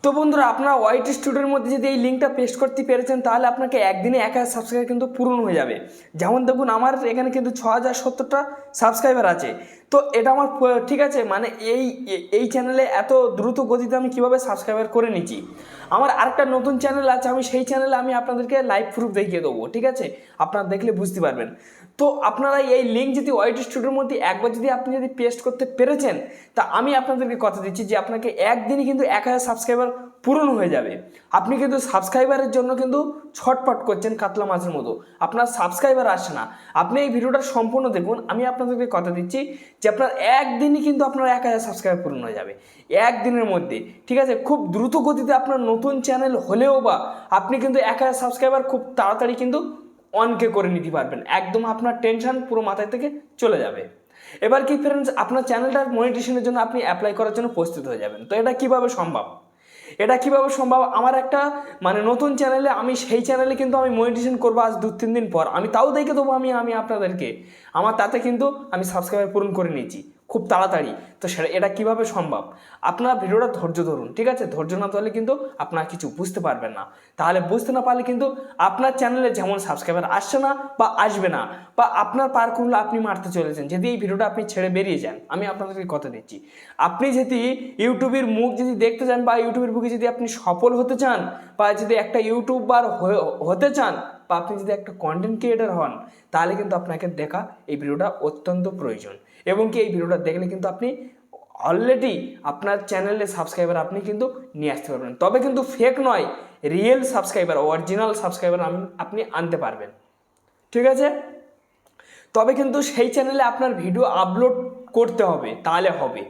তো বন্ধুরা, আপনারা ওয়াইটি স্টুডিওর মধ্যে যদি এই লিঙ্কটা পেস্ট করতে পেরেছেন তাহলে আপনাকে একদিনে 1000 সাবস্ক্রাইবার কিন্তু পূরণ হয়ে যাবে। যেমন দেখুন, আমার এখানে কিন্তু 6070টা সাবস্ক্রাইবার আছে। তো এটা আমার ঠিক আছে, মানে এই চ্যানেলে এত দ্রুত গতিতে আমি কিভাবে সাবস্ক্রাইবার করে নিচ্ছি। আমার আরেকটা নতুন চ্যানেল আছে, আমি সেই চ্যানেলে আমি আপনাদেরকে লাইভ প্রুফ দেখিয়ে দেবো, ঠিক আছে? আপনারা দেখলে বুঝতে পারবেন। তো আপনারা এই লিঙ্ক যদি ওয়াইটি স্টুডিওর মধ্যে একবার যদি আপনি যদি পেস্ট করতে পেরেছেন, তা আমি আপনাদেরকে কথা দিচ্ছি যে আপনাকে একদিনই কিন্তু 1000 সাবস্ক্রাইবার পূরণ হয়ে যাবে। আপনি কিন্তু সাবস্ক্রাইবারের জন্য কিন্তু ছটপট করছেন কাতলা মাছের মতো, আপনার সাবস্ক্রাইবার আসে না। আপনি এই ভিডিওটা সম্পূর্ণ দেখুন, আমি আপনাদেরকে কথা দিচ্ছি যে আপনার একদিনই কিন্তু আপনার 1000 সাবস্ক্রাইবার পূরণ হয়ে যাবে, একদিনের মধ্যে, ঠিক আছে? খুব দ্রুত গতিতে আপনার নতুন চ্যানেল হলেও বা আপনি কিন্তু 1000 সাবস্ক্রাইবার খুব তাড়াতাড়ি কিন্তু অনকে করে নিতে পারবেন। একদম আপনার টেনশন পুরো মাথায় থেকে চলে যাবে। এবার কি ফ্রেন্ডস, আপনার চ্যানেলটার মনিটাইজেশনের জন্য আপনি অ্যাপ্লাই করার জন্য প্রস্তুত হয়ে যাবেন। তো এটা কিভাবে সম্ভব? আমার একটা মানে নতুন চ্যানেলে, আমি সেই চ্যানেলে কিন্তু আমি মনিটাইজেশন করবো আজ 2-3 দিন পর। আমি তাও দেখে দেবো আমি আপনাদেরকে, আমার তাতে কিন্তু আমি সাবস্ক্রাইবার পূরণ করে নিয়েছি খুব তাড়াতাড়ি। তো এটা কিভাবে সম্ভব? আপনারা ভিডিওটা ধৈর্য ধরুন, ঠিক আছে? ধৈর্য না ধরলে কিন্তু আপনারা কিছু বুঝতে পারবেন না। তাহলে বুঝতে না পারলে কিন্তু আপনার চ্যানেলে যেমন সাবস্ক্রাইবার আসছে না বা আসবে না, বা আপনার পারগুলো আপনি মারতে চলেছেন যদি এই ভিডিওটা আপনি ছেড়ে বেরিয়ে যান। আমি আপনাদেরকে কথা দিচ্ছি, আপনি যদি ইউটিউবের মুখ যদি দেখতে চান বা ইউটিউবের বুকে যদি আপনি সফল হতে চান, বা যদি একটা ইউটিউবার হতে চান, বা আপনি যদি একটা কন্টেন্ট ক্রিয়েটার হন, তাহলে কিন্তু আপনাকে দেখা এই ভিডিওটা অত্যন্ত প্রয়োজন। এবং কি এই ভিডিওটা দেখলে কিন্তু আপনি অলরেডি আপনার চ্যানেলে সাবস্ক্রাইবার আপনি কিন্তু নিয়ে আসতে পারবেন। তবে কিন্তু ফেক নয়, রিয়েল সাবস্ক্রাইবার, অরিজিনাল সাবস্ক্রাইবার আপনি আনতে পারবেন, ঠিক আছে? তবে কিন্তু সেই চ্যানেলে আপনার ভিডিও আপলোড করতে হবে, তাহলে হবে।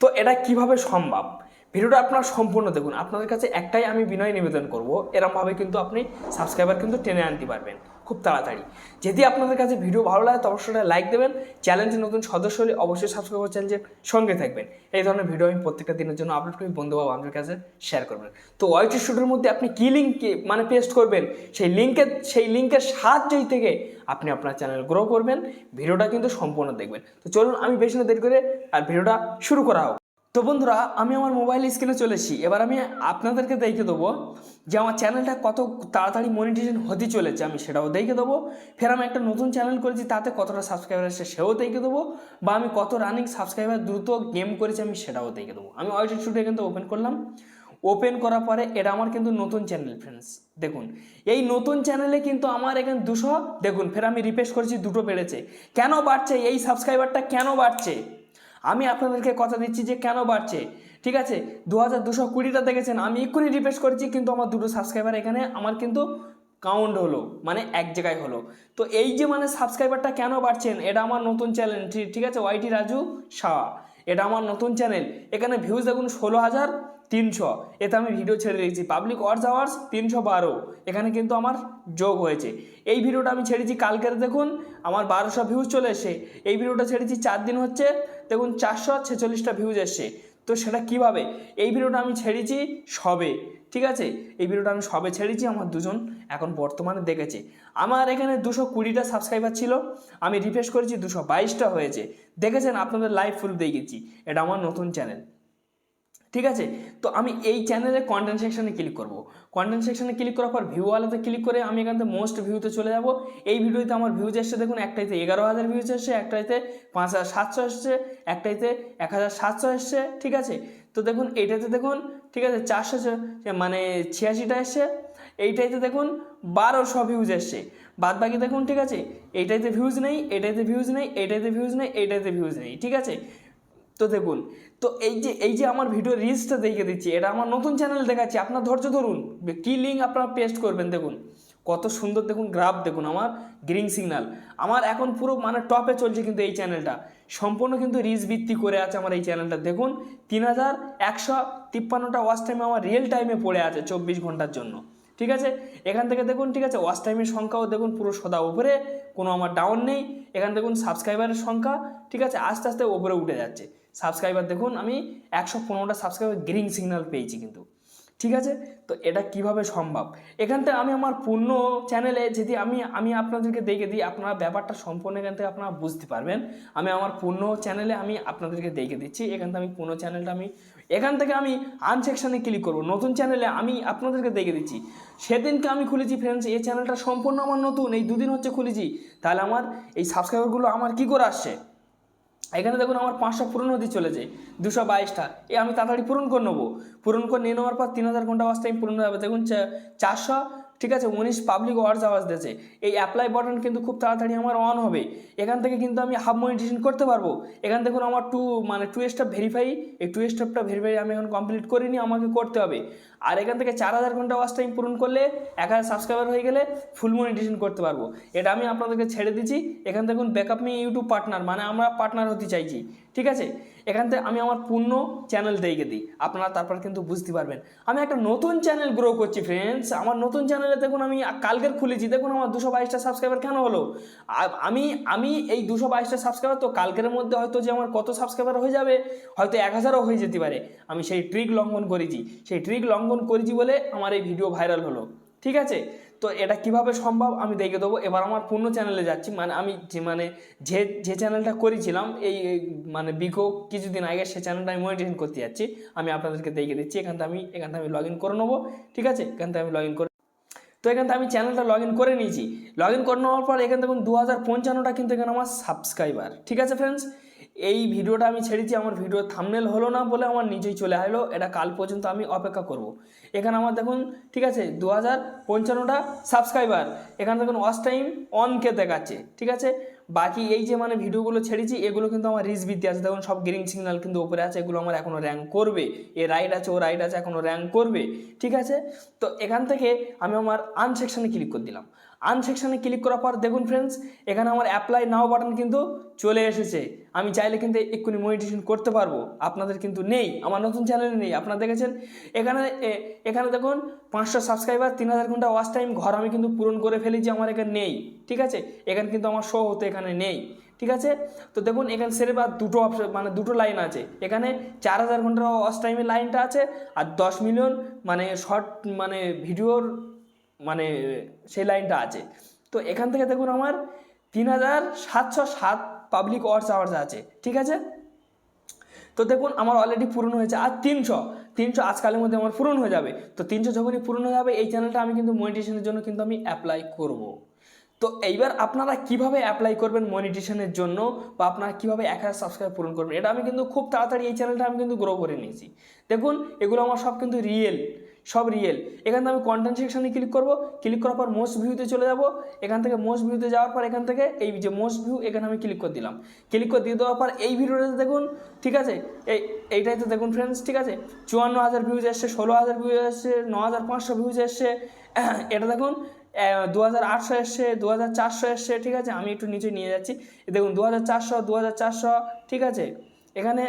তো এটা কিভাবে সম্ভব? ভিডিওটা আপনার সম্পূর্ণ দেখুন। আপনাদের কাছে একটাই আমি বিনয় নিবেদন করব, এরমভাবে কিন্তু আপনি সাবস্ক্রাইবার কিন্তু টেনে আনতে পারবেন খুব তাড়াতাড়ি। যদি আপনাদের কাছে ভিডিও ভালো লাগে তো অবশ্যই লাইক দেবেন। চ্যানেলটি নতুন সদস্য হলে অবশ্যই সাবস্ক্রাইব করে চ্যানেলের সঙ্গে থাকবেন। এই ধরনের ভিডিও আমি প্রত্যেকটা দিনের জন্য আপলোড করি, বন্ধু বা বান্ধবের কাছে শেয়ার করবেন। তো ওয়াইটি স্টুডিওর মধ্যে আপনি কী লিঙ্ক মানে পেস্ট করবেন, সেই লিঙ্কের সাহায্যই থেকে আপনি আপনার চ্যানেল গ্রো করবেন। ভিডিওটা কিন্তু সম্পূর্ণ দেখবেন। তো চলুন, আমি বেশি না দেরি করে আর ভিডিওটা শুরু করা হোক। তো বন্ধুরা, আমি আমার মোবাইল স্ক্রিনে চলে এসেছি। এবার আমি আপনাদেরকে দেখে দেবো যে আমার চ্যানেলটা কত তাড়াতাড়ি মনিটাইজেশন হতে চলেছে, আমি সেটাও দেখে দেবো। ফের আমি একটা নতুন চ্যানেল করেছি, তাতে কতটা সাবস্ক্রাইবার এসেছে সেও দেখে দেবো। বা আমি কত রানিং সাবস্ক্রাইবার দ্রুত গেম করেছি আমি সেটাও দেখে দেবো। আমি ওয়াইটি স্টুডিও কিন্তু ওপেন করলাম। ওপেন করার পরে এটা আমার কিন্তু নতুন চ্যানেল ফ্রেন্ডস। দেখুন, এই নতুন চ্যানেলে কিন্তু আমার এখানে 200, দেখুন ফের আমি রিফ্রেশ করেছি, 2 বেড়েছে। কেন বাড়ছে এই সাবস্ক্রাইবারটা, কেন বাড়ছে? আমি আপনাদেরকে কথা দিচ্ছি যে কেন বাড়ছে, ঠিক আছে? 2220টা দেখেছেন, আমি এক্ষুনি রিফ্রেশ করেছি, কিন্তু আমার 2 সাবস্ক্রাইবার এখানে আমার কিন্তু কাউন্ট হলো, মানে এক জায়গায় হলো। তো এই যে মানে সাবস্ক্রাইবারটা কেন বাড়ছেন, এটা আমার নতুন চ্যানেল, ঠিক আছে? ওয়াইটি রাজু শাহ, এটা আমার নতুন চ্যানেল। এখানে ভিউজ দেখুন 16,300, এতে আমি ভিডিও ছেড়ে দিয়েছি। পাবলিক ওয়াচ আওয়ার্স 312, এখানে কিন্তু আমার যোগ হয়েছে। এই ভিডিওটা আমি ছেড়েছি কালকের, দেখুন আমার 1200 ভিউজ চলে এসে। এই ভিডিওটা ছেড়েছি 4 দিন হচ্ছে, দেখুন 446টা ভিউজ এসছে। তো সেটা কিভাবে? এই ভিডিওটা আমি ছেড়েছি সবে, ঠিক আছে? এই ভিডিওটা আমি সবে ছেড়েছি, আমার 2জন এখন বর্তমানে দেখেছে। আমার এখানে 220টা সাবস্ক্রাইবার ছিল, আমি রিফ্রেশ করেছি 222টা হয়েছে। দেখেছেন, আপনাদের লাইভ ফুল দেখিয়েছি। এটা আমার নতুন চ্যানেল, ঠিক আছে? তো আমি এই চ্যানেলে কন্টেন্ট সেকশনে ক্লিক করব। কন্টেন্ট সেকশনে ক্লিক করার পর ভিউ ওয়ালাতে ক্লিক করে আমি এখান থেকে মোস্ট ভিউতে চলে যাব। এই ভিডিওতে আমার ভিউজ এসছে, দেখুন একটাইতে 11,000 ভিউজ এসছে, একটাইতে 5,700 এসছে, একটাইতে 1,700 এসছে, ঠিক আছে? তো দেখুন এইটাতে দেখুন, ঠিক আছে, 486টা এসছে। এইটাইতে দেখুন 1,200 ভিউজ এসছে। বাদ বাকি দেখুন, ঠিক আছে, এইটাইতে ভিউজ নেই, এটাইতে ভিউজ নেই, এইটাইতে ভিউজ নেই, এইটাইতে ভিউজ নেই, ঠিক আছে? তো দেখুন, তো এই যে আমার ভিডিও রিলসটা দেখে দিচ্ছি, এটা আমার নতুন চ্যানেল দেখাচ্ছি। আপনার ধৈর্য ধরুন, কী লিঙ্ক আপনারা পেস্ট করবেন। দেখুন কত সুন্দর, দেখুন গ্রাফ, দেখুন আমার গ্রিন সিগন্যাল, আমার এখন পুরো মানে টপে চলছে কিন্তু এই চ্যানেলটা সম্পূর্ণ কিন্তু রিচ ভিত্তি করে আছে আমার এই চ্যানেলটা। দেখুন 3,153টা ওয়াচ টাইম আমার রিয়েল টাইমে পড়ে আছে 24 ঘন্টার জন্য, ঠিক আছে? এখান থেকে দেখুন, ঠিক আছে, ওয়াচ টাইমের সংখ্যাও দেখুন পুরো সদা উপরে, কোনো আমার ডাউন নেই। এখান দেখুন সাবস্ক্রাইবারের সংখ্যা, ঠিক আছে, আস্তে আস্তে উপরে উঠে যাচ্ছে। সাবস্ক্রাইবার দেখুন আমি 115টা সাবস্ক্রাইবার গ্রিন সিগন্যাল পেয়েছি কিন্তু, ঠিক আছে। তো এটা কিভাবে সম্ভব, এখান থেকে আমি আমার পূর্ণ চ্যানেলে যদি আমি আমি আপনাদেরকে দেখে দিই, আপনারা ব্যাপারটা সম্পূর্ণ এখান থেকে আপনারা বুঝতে পারবেন। আমি আমার পূর্ণ চ্যানেলে আমি আপনাদেরকে দেখে দিচ্ছি। এখান থেকে আমি পূর্ণ চ্যানেলটা আমি এখান থেকে আমি আনসেকশনে ক্লিক করব, নতুন চ্যানেলে আমি আপনাদেরকে দেখে দিচ্ছি। সেদিনকে আমি খুলেছি ফ্রেন্ডস, এই চ্যানেলটা সম্পূর্ণ আমার নতুন, এই দুদিন হচ্ছে খুলেছি। তাহলে আমার এই সাবস্ক্রাইবারগুলো আমার কী করে আসছে, এখানে দেখুন আমার 500 পূরণ হতে চলেছে, 222টা, আমি তাড়াতাড়ি পূরণ করে নেবো। পূরণ করে নিয়ে নেওয়ার পর 3000 ঘন্টা ওয়াচ টাইম পূরণ হবে। দেখুন 400, ঠিক আছে, 19 পাবলিক ওয়াচ আওয়াজ দিয়েছে। এই অ্যাপ্লাই বাটন কিন্তু খুব তাড়াতাড়ি আমার অন হবে। এখান থেকে কিন্তু আমি হাফ মনিটাইজেশন করতে পারবো। এখান দেখুন আমার টু স্টেপ ভেরিফাই, এই 2 স্টেপটা ভেরিফাই আমি এখন কমপ্লিট করিনি, আমাকে করতে হবে। আর এখান থেকে 4000 ঘন্টা ওয়াচ টাইম পূরণ করলে 1000 সাবস্ক্রাইবার হয়ে গেলে ফুল মনিটাইজেশন করতে পারবো। এটা আমি আপনাদেরকে ছেড়ে দিচ্ছি। এখান দেখুন ব্যাকআপ মি ইউটিউব পার্টনার, মানে আমরা পার্টনার হতে চাইছি, ঠিক আছে। এখান থেকে আমি আমার পূর্ণ চ্যানেল দেখে দিই, আপনারা তারপর কিন্তু বুঝতে পারবেন। আমি একটা নতুন চ্যানেল গ্রো করছি ফ্রেন্ডস, আমার নতুন চ্যানেলে দেখুন আমি কালকের খুলেছি, দেখুন আমার 222টা সাবস্ক্রাইবার কেন হলো। আমি এই 222টা সাবস্ক্রাইবার, তো কালকের মধ্যে হয়তো যে আমার কত সাবস্ক্রাইবার হয়ে যাবে, হয়তো 1000ও হয়ে যেতে পারে। আমি সেই ট্রিক লঙ্ঘন করেছি, সেই ট্রিক লঙ্ঘন করেছি বলে আমার এই ভিডিও ভাইরাল হলো, ঠিক আছে। তো এটা কিভাবে সম্ভব আমি দেখে দেবো। এবার আমার পূর্ণ চ্যানেলে যাচ্ছি, মানে আমি যে চ্যানেলটা করেছিলাম এই মানে কিছুদিন আগে, সে চ্যানেলটা আমি মনিটাইজেশন করতে যাচ্ছি, আমি আপনাদেরকে দেখে দিচ্ছি। এখান থেকে আমি লগ ইন করে নেবো, ঠিক আছে। এখান থেকে আমি লগ ইন করে, তো এখান থেকে আমি চ্যানেলটা লগ ইন করে নিয়েছি। লগ ইন করে নেওয়ার পর এখানে দেখুন 2055টা কিন্তু এখানে আমার সাবস্ক্রাইবার, ঠিক আছে ফ্রেন্ডস। এই ভিডিওটা আমি ছেড়েছি, আমার ভিডিও থাম্বনেল হলো না বলে আমার নিজেই চলে আসলো। এটা কাল পর্যন্ত আমি অপেক্ষা করব। এখানে আমার দেখুন, ঠিক আছে, 2055টা সাবস্ক্রাইবার। এখানে দেখুন ওয়াচ টাইম অনকে দেখাচ্ছে, ঠিক আছে। বাকি এই যে মানে ভিডিওগুলো ছেড়েছি, এগুলো কিন্তু আমার রিচ বৃদ্ধি আছে, দেখুন সব গ্রিন সিগন্যাল কিন্তু উপরে আছে, এগুলো আমার এখনও র্যাঙ্ক করবে। এ রাইট আছে, ও রাইট আছে, এখনও র্যাঙ্ক করবে, ঠিক আছে। তো এখান থেকে আমি আমার আনসেকশনে ক্লিক করে দিলাম। আনসেকশনে ক্লিক করার পর দেখুন ফ্রেন্ডস, এখানে আমার অ্যাপ্লাই নাও বাটন কিন্তু চলে এসেছে। আমি চাইলে কিন্তু এক্ষুনি মনিটাইজেশন করতে পারবো, আপনাদের কিন্তু নেই, আমার নতুন চ্যানেলে নেই। আপনারা দেখেছেন এখানে দেখুন 500 সাবস্ক্রাইবার, 3000 ঘন্টা ওয়াচ টাইম, ঘর আমি কিন্তু পূরণ করে ফেলেছি, আমার এখানে নেই, ঠিক আছে। এখানে কিন্তু আমার শো হতে এখানে নেই, ঠিক আছে। তো দেখুন এখানে সেরে বা দুটো অপশন, মানে দুটো লাইন আছে। এখানে 4000 ঘন্টা ওয়াচ টাইমের লাইনটা আছে, আর 10 মিলিয়ন মানে শর্ট মানে ভিডিওর মানে সেই লাইনটা আছে। তো এখান থেকে দেখুন আমার 3707 পাবলিক ওয়াচ আওয়ার্স আছে, ঠিক আছে। তো দেখুন আমার অলরেডি পূরণ হয়েছে, আর 300 আজকালের মধ্যে আমার পূরণ হয়ে যাবে। তো 300 যখনই পূরণ হয়ে যাবে, এই চ্যানেলটা আমি কিন্তু মনিটাইজেশনের জন্য কিন্তু আমি অ্যাপ্লাই করব। তো এইবার আপনারা কিভাবে অ্যাপ্লাই করবেন মনিটাইজেশনের জন্য, বা আপনারা কীভাবে 1000 সাবস্ক্রাইব পূরণ করবেন, এটা আমি কিন্তু খুব তাড়াতাড়ি এই চ্যানেলটা আমি কিন্তু গ্রো করে নিয়েছি। দেখুন এগুলো আমার সব কিন্তু সব রিয়েল। এখান থেকে আমি কন্টেন্ট সেকশনে ক্লিক করব, ক্লিক করার পর মোস্ট ভিউতে চলে যাব। এখান থেকে মোস্ট ভিউতে যাওয়ার পর এখান থেকে এই যে মোস্ট ভিউ, এখানে আমি ক্লিক করে দিলাম। ক্লিক করে দিয়ে দেওয়ার পর এই ভিডিওটাতে দেখুন, ঠিক আছে, এইটাইতে দেখুন ফ্রেন্ডস, ঠিক আছে, 54000 ভিউজ এসছে, 16000 ভিউজ এসছে, 9500 ভিউজ এসছে। এটা দেখুন 2800 এসছে, 2400 এসছে, ঠিক আছে। আমি একটু নিচে নিয়ে যাচ্ছি, দেখুন 2400, ঠিক আছে। এখানে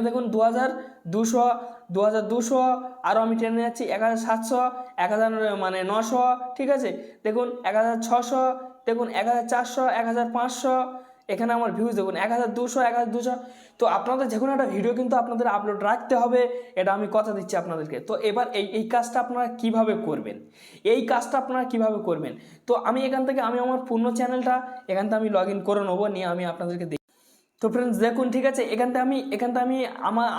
দেখুন 2200, আরও আমি টেনে যাচ্ছি 1700, 900, ঠিক আছে। দেখুন 1600, দেখুন 1400, 1500, এখানে আমার ভিউজ দেখুন 1200। তো আপনাদের যে কোনো একটা ভিডিও কিন্তু আপনাদের আপলোড রাখতে হবে, এটা আমি কথা দিচ্ছি আপনাদেরকে। তো এবার এই কাজটা আপনারা কিভাবে করবেন, তো আমি এখান থেকে আমি আমার পূর্ণ চ্যানেলটা এখান থেকে আমি লগ ইন করে নেবো, নিয়ে আমি আপনাদেরকে। তো ফ্রেন্ডস দেখুন, ঠিক আছে, এখান থেকে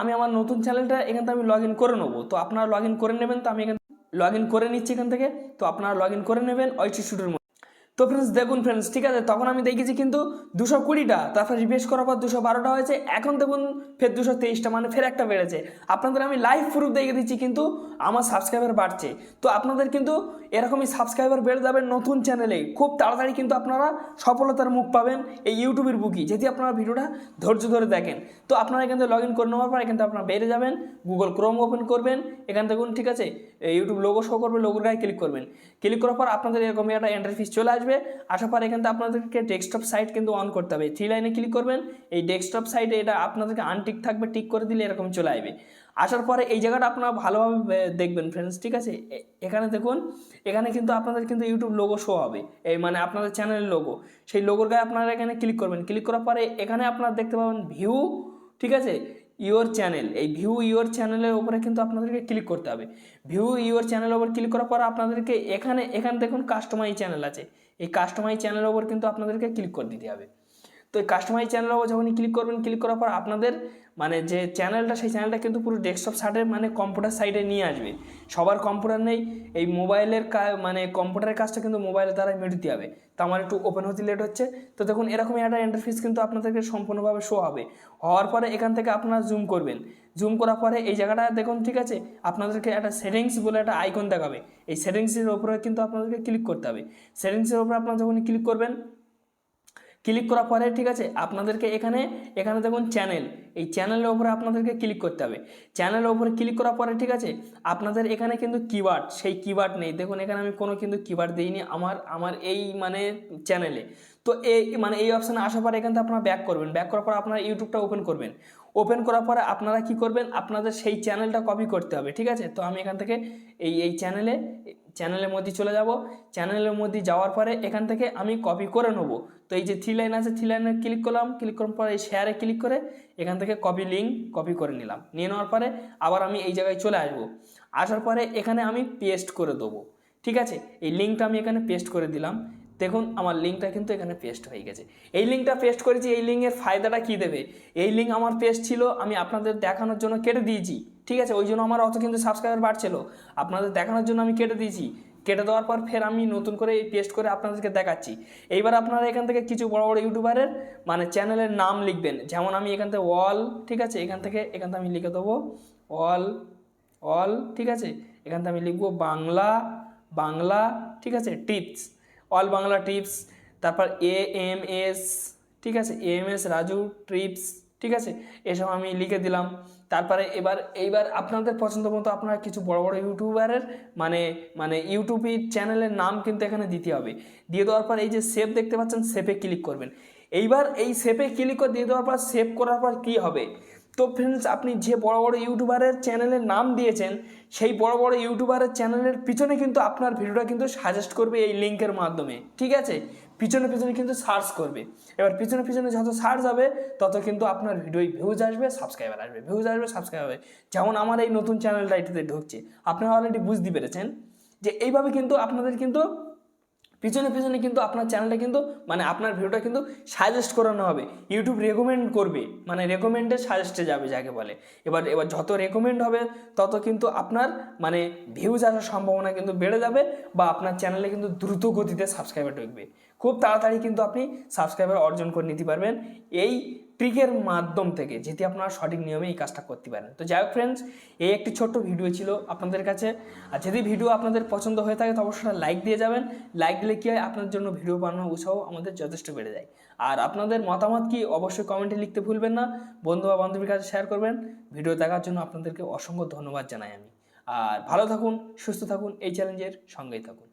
আমি আমার নতুন চ্যানেলটা এখান থেকে আমি লগ ইন করে নেবো। তো আপনারা লগ ইন করে নেবেন, তো আমি এখান লগ ইন করে নিচ্ছি এখান থেকে। তো আপনারা লগ ইন করে নেবেন ওয়াইটি স্টুডিওর মধ্যে। তো ফ্রেন্ডস দেখুন ফ্রেন্ডস, ঠিক আছে, তখন আমি দেখেছি কিন্তু 220টা, তারপর রিফ্রেশ করার পর 212টা হয়েছে, এখন দেখুন ফের 223টা, মানে ফের একটা বেড়েছে। আপনাদের আমি লাইভ প্রুফ দেখে দিচ্ছি কিন্তু আমার সাবস্ক্রাইবার বাড়ছে। তো আপনাদের কিন্তু এরকমই সাবস্ক্রাইবার বেড়ে যাবে নতুন চ্যানেলে, খুব তাড়াতাড়ি কিন্তু আপনারা সফলতার মুখ পাবেন এই ইউটিউবের বুকি, যদি আপনারা ভিডিওটা ধৈর্য ধরে দেখেন। তো আপনারা এখান থেকে লগ ইন করে নেওয়ার পর এখান থেকে আপনারা বেড়ে যাবেন, গুগল ক্রোম ওপেন করবেন, এখান দেখুন, ঠিক আছে, ইউটিউব লোগো শো করবে, লোগোর গায়ে ক্লিক করবেন। ক্লিক করার পর আপনাদের এরকম একটা ইন্টারফেস চলে আসবে। আসার পর এখান থেকে আপনাদেরকে ডেস্কটপ সাইট কিন্তু অন করতে হবে, 3 লাইনে ক্লিক করবেন। এই ডেস্কটপ সাইটে এটা আপনাদেরকে আনটিক থাকবে, টিক করে দিলে এরকম চলে আসবে। আসার পরে এই জায়গাটা আপনারা ভালোভাবে দেখবেন ফ্রেন্ডস, ঠিক আছে। এখানে দেখুন, এখানে কিন্তু আপনাদের কিন্তু ইউটিউব লোগো শো হবে, এই মানে আপনাদের চ্যানেলের লোগো, সেই লোগোর গায়ে আপনারা এখানে ক্লিক করবেন। ক্লিক করার পরে এখানে আপনারা দেখতে পাবেন ভিউ, ঠিক আছে, ইওর চ্যানেল, এই ভিউ ইওর চ্যানেলের উপরে কিন্তু আপনাদেরকে ক্লিক করতে হবে। ভিউ ইওর চ্যানেলের উপর ক্লিক করার পর আপনাদেরকে এখানে দেখুন কাস্টমাইজ চ্যানেল আছে, এই কাস্টমাইজ চ্যানেলের উপর কিন্তু আপনাদেরকে ক্লিক করে দিতে হবে। তো এই কাস্টমাইজ চ্যানেলের উপর যখনই ক্লিক করবেন, ক্লিক করার পর আপনাদের মানে যে চ্যানেলটা, সেই চ্যানেলটা কিন্তু পুরো ডেস্কটপ সাইডে মানে কম্পিউটার সাইডে নিয়ে আসবে। সবার কম্পিউটার নেই, এই মোবাইলের মানে কম্পিউটারের কাজটা কিন্তু মোবাইলের দ্বারাই মেটাতে হবে। তো আমার একটু ওপেন হতে লেট হচ্ছে। তো দেখুন এরকমই একটা ইন্টারফেস কিন্তু আপনাদেরকে সম্পূর্ণভাবে শো হবে। হওয়ার পরে এখান থেকে আপনারা জুম করবেন, জুম করার পরে এই জায়গাটা দেখুন, ঠিক আছে, আপনাদেরকে একটা সেটিংস বলে একটা আইকন দেখাবে, এই সেটিংসের উপরে কিন্তু আপনাদেরকে ক্লিক করতে হবে। সেটিংসের উপরে আপনারা যখনই ক্লিক করবেন, ক্লিক করার পরে ঠিক আছে, আপনাদেরকে এখানে দেখুন চ্যানেল, এই চ্যানেলের উপরে আপনাদেরকে ক্লিক করতে হবে। চ্যানেলের উপরে ক্লিক করার পরে ঠিক আছে, আপনাদের এখানে কিন্তু কিওয়ার্ড, সেই কিওয়ার্ড নেই। দেখুন এখানে আমি কোনো কিন্তু কিওয়ার্ড দিইনি আমার এই মানে চ্যানেলে। তো এই অপশানে আসার পরে এখান থেকে আপনারা ব্যাক করবেন। ব্যাক করার পর আপনারা ইউটিউবটা ওপেন করবেন। ওপেন করার পরে আপনারা কি করবেন, আপনাদের সেই চ্যানেলটা কপি করতে হবে, ঠিক আছে। তো আমি এখান থেকে এই চ্যানেলের মধ্যে চলে যাব। চ্যানেলের মধ্যে যাওয়ার পরে এখান থেকে আমি কপি করে নেব। তো এই যে 3 লাইন আছে, 3 লাইনে ক্লিক করলাম। ক্লিক করার পরে এই শেয়ারে ক্লিক করে এখান থেকে কপি লিঙ্ক কপি করে নিলাম। নিয়ে নেওয়ার পরে আবার আমি এই জায়গায় চলে আসব। আসার পরে এখানে আমি পেস্ট করে দেবো, ঠিক আছে। এই লিঙ্কটা আমি এখানে পেস্ট করে দিলাম। দেখুন আমার লিঙ্কটা কিন্তু এখানে পেস্ট হয়ে গেছে। এই লিঙ্কটা পেস্ট করেছি। এই লিঙ্কের ফায়দাটা কী দেবে, এই লিঙ্ক আমার পেস্ট ছিল, আমি আপনাদের দেখানোর জন্য কেটে দিয়েছি, ঠিক আছে। ওই জন্য আমার অত কিন্তু সাবস্ক্রাইবার বাড়ছিল, আপনাদের দেখানোর জন্য আমি কেটে দিয়েছি। কেটে দেওয়ার পর ফের আমি নতুন করে এই পেস্ট করে আপনাদেরকে দেখাচ্ছি। এইবার আপনারা এখান থেকে কিছু বড় বড় ইউটিউবারের মানে চ্যানেলের নাম লিখবেন। যেমন আমি এখান থেকে অল, ঠিক আছে, এখান থেকে আমি লিখে দেবো অল, ঠিক আছে। এখান থেকে আমি লিখবো বাংলা, ঠিক আছে, টিপস, অল বাংলা টিপস। তারপর AMS, ঠিক আছে, AMS রাজু ট্রিপস, ঠিক আছে, এসব আমি লিখে দিলাম। তারপরে এইবার আপনাদের পছন্দ মতো আপনারা কিছু বড় বড় ইউটিউবারের মানে ইউটিউব চ্যানেলের নাম কিন্তু এখানে দিতে হবে। দিয়ে দেওয়ার পর এই যে সেভ দেখতে পাচ্ছেন, সেভে ক্লিক করবেন। এইবার এই সেভে ক্লিক করে দিয়ে দেওয়ার পর সেভ করার পর কী হবে, তো ফ্রেন্ডস আপনি যে বড় বড় ইউটিউবারের চ্যানেলের নাম দিয়েছেন, সেই বড় বড় ইউটিউবারের চ্যানেলের পিছনে কিন্তু আপনার ভিডিওটা কিন্তু সাজেস্ট করবে এই লিঙ্কের মাধ্যমে, ঠিক আছে। পিছনে কিন্তু সার্চ করবে। এবার পিছনে যত সার্চ হবে তত কিন্তু আপনার ভিডিওয় ভিউজ আসবে, সাবস্ক্রাইবার আসবে, যেমন আমার এই নতুন চ্যানেলটা এটাতে ঢুকছে। আপনারা অলরেডি বুঝতে পেরেছেন যে এইভাবে কিন্তু আপনাদের কিন্তু পিছনে কিন্তু আপনার চ্যানেলটা কিন্তু মানে আপনার ভিডিওটা কিন্তু সাজেস্ট করানো হবে। ইউটিউব রেকমেন্ড করবে, মানে রেকমেন্ডে সাজেস্টে যাবে যাকে বলে। এবার যত রেকমেন্ড হবে তত কিন্তু আপনার মানে ভিউজ আসার সম্ভাবনা কিন্তু বেড়ে যাবে, বা আপনার চ্যানেলে কিন্তু দ্রুত গতিতে সাবস্ক্রাইবার ঢুকবে। খুব তাড়াতাড়ি কিন্তু আপনি সাবস্ক্রাইবার অর্জন করে নিতে পারবেন এই ট্রিকের মাধ্যম থেকে, যেটি আপনারা সঠিক নিয়মে এই কাজটা করতে পারেন। তো যাই হোক ফ্রেন্ডস, এই একটি ছোট্ট ভিডিও ছিল আপনাদের কাছে। আর যদি ভিডিও আপনাদের পছন্দ হয়ে থাকে তো অবশ্যই লাইক দিয়ে যাবেন। লাইক দিলে কী হয়, আপনার জন্য ভিডিও বানানোর উৎসাহ আমাদের যথেষ্ট বেড়ে যায়। আর আপনাদের মতামত কি অবশ্যই কমেন্টে লিখতে ভুলবেন না। বন্ধু বা বান্ধবীর কাছে শেয়ার করবেন। ভিডিও দেখার জন্য আপনাদেরকে অসংখ্য ধন্যবাদ জানাই আমি। আর ভালো থাকুন, সুস্থ থাকুন, এই চ্যালেঞ্জের সঙ্গেই থাকুন।